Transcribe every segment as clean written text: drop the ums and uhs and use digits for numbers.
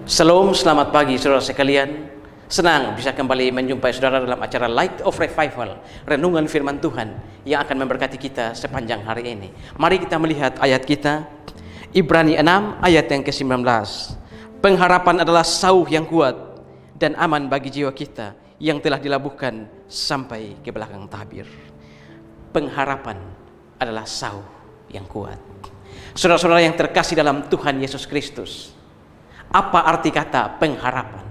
Shalom, selamat pagi saudara sekalian. Senang bisa kembali menjumpai saudara dalam acara Light of Revival, renungan firman Tuhan yang akan memberkati kita sepanjang hari ini. Mari kita melihat ayat kita, Ibrani 6 ayat yang ke-19. Pengharapan adalah sauh yang kuat dan aman bagi jiwa kita yang telah dilabuhkan sampai ke belakang tabir. Pengharapan adalah sauh yang kuat. Saudara-saudara yang terkasih dalam Tuhan Yesus Kristus, apa arti kata pengharapan?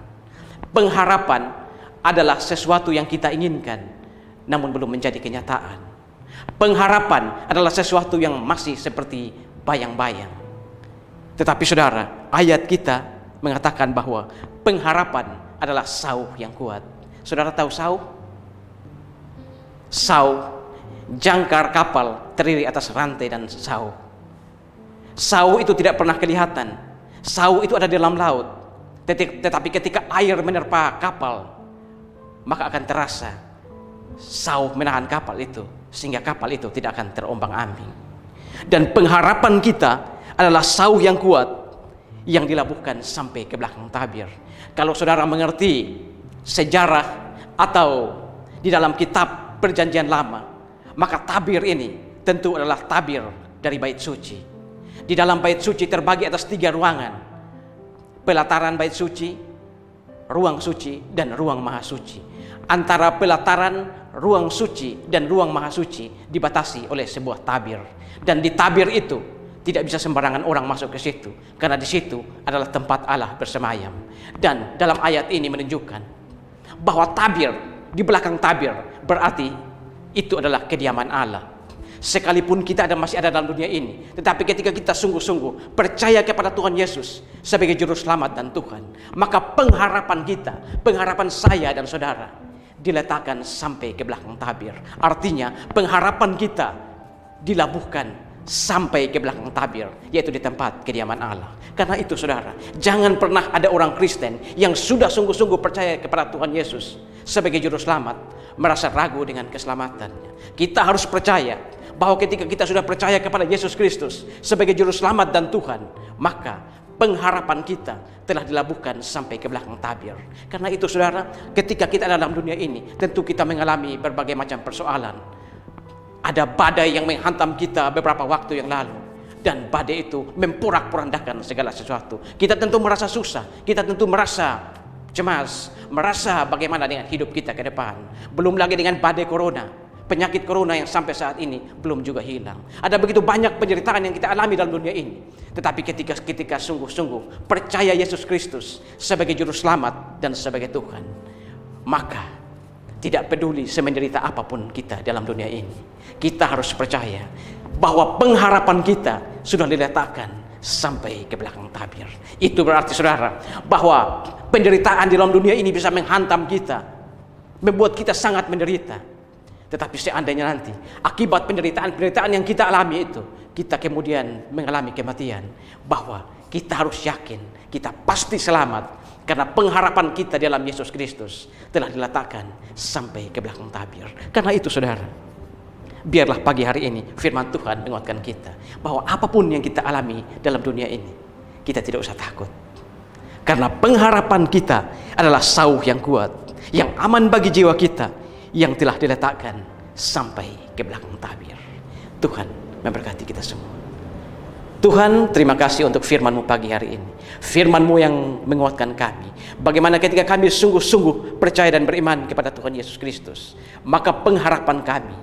Pengharapan adalah sesuatu yang kita inginkan namun belum menjadi kenyataan. Pengharapan adalah sesuatu yang masih seperti bayang-bayang. Tetapi saudara, ayat kita mengatakan bahwa pengharapan adalah sauh yang kuat. Saudara tahu sauh? Sauh, jangkar kapal terdiri atas rantai dan sauh. Sauh itu tidak pernah kelihatan. Sauh itu ada di dalam laut, tetapi ketika air menerpa kapal, maka akan terasa sauh menahan kapal itu, sehingga kapal itu tidak akan terombang-ambing. Dan pengharapan kita adalah sauh yang kuat yang dilabuhkan sampai ke belakang tabir. Kalau saudara mengerti sejarah atau di dalam kitab Perjanjian Lama, maka tabir ini tentu adalah tabir dari bait suci. Di dalam bait suci terbagi atas 3 ruangan. Pelataran bait suci, ruang suci, dan ruang maha suci. Antara pelataran, ruang suci, dan ruang maha suci dibatasi oleh sebuah tabir. Dan di tabir itu tidak bisa sembarangan orang masuk ke situ, karena di situ adalah tempat Allah bersemayam. Dan dalam ayat ini menunjukkan bahwa tabir, di belakang tabir, berarti itu adalah kediaman Allah. Sekalipun kita masih ada dalam dunia ini, tetapi ketika kita sungguh-sungguh percaya kepada Tuhan Yesus sebagai juru selamat dan Tuhan, maka pengharapan kita, pengharapan saya dan saudara diletakkan sampai ke belakang tabir. Artinya pengharapan kita dilabuhkan sampai ke belakang tabir, yaitu di tempat kediaman Allah. Karena itu saudara, jangan pernah ada orang Kristen yang sudah sungguh-sungguh percaya kepada Tuhan Yesus sebagai juru selamat merasa ragu dengan keselamatannya. Kita harus percaya bahwa ketika kita sudah percaya kepada Yesus Kristus sebagai juru selamat dan Tuhan, maka pengharapan kita telah dilabuhkan sampai ke belakang tabir. Karena itu saudara, ketika kita dalam dunia ini, tentu kita mengalami berbagai macam persoalan. Ada badai yang menghantam kita beberapa waktu yang lalu, dan badai itu memporak-porandakan segala sesuatu. Kita tentu merasa susah, kita tentu merasa cemas, merasa bagaimana dengan hidup kita ke depan. Belum lagi dengan badai corona, penyakit corona yang sampai saat ini belum juga hilang. Ada begitu banyak penderitaan yang kita alami dalam dunia ini. Tetapi ketika sungguh-sungguh percaya Yesus Kristus sebagai juru selamat dan sebagai Tuhan, maka tidak peduli semenderita apapun kita dalam dunia ini, kita harus percaya bahwa pengharapan kita sudah diletakkan sampai ke belakang tabir. Itu berarti saudara, bahwa penderitaan di dalam dunia ini bisa menghantam kita, membuat kita sangat menderita. Tetapi seandainya nanti akibat penderitaan yang kita alami itu, kita kemudian mengalami kematian, bahwa kita harus yakin kita pasti selamat, karena pengharapan kita dalam Yesus Kristus telah diletakkan sampai ke belakang tabir. Karena itu saudara, biarlah pagi hari ini firman Tuhan menguatkan kita bahwa apapun yang kita alami dalam dunia ini, kita tidak usah takut, karena pengharapan kita adalah sauh yang kuat, yang aman bagi jiwa kita, yang telah diletakkan sampai ke belakang tabir. Tuhan memberkati kita semua. Tuhan, terima kasih untuk firman-Mu pagi hari ini. Firman-Mu yang menguatkan kami. Bagaimana ketika kami sungguh-sungguh percaya dan beriman kepada Tuhan Yesus Kristus, maka pengharapan kami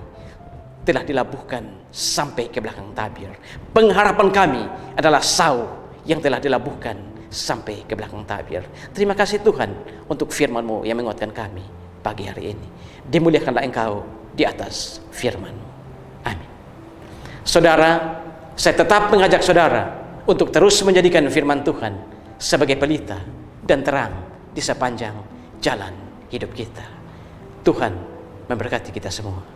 telah dilabuhkan sampai ke belakang tabir. Pengharapan kami adalah sauh yang telah dilabuhkan sampai ke belakang tabir. Terima kasih Tuhan untuk firman-Mu yang menguatkan kami pagi hari ini. Dimuliakanlah Engkau di atas firman-Mu. Amin. Saudara, saya tetap mengajak saudara untuk terus menjadikan firman Tuhan sebagai pelita dan terang di sepanjang jalan hidup kita. Tuhan memberkati kita semua.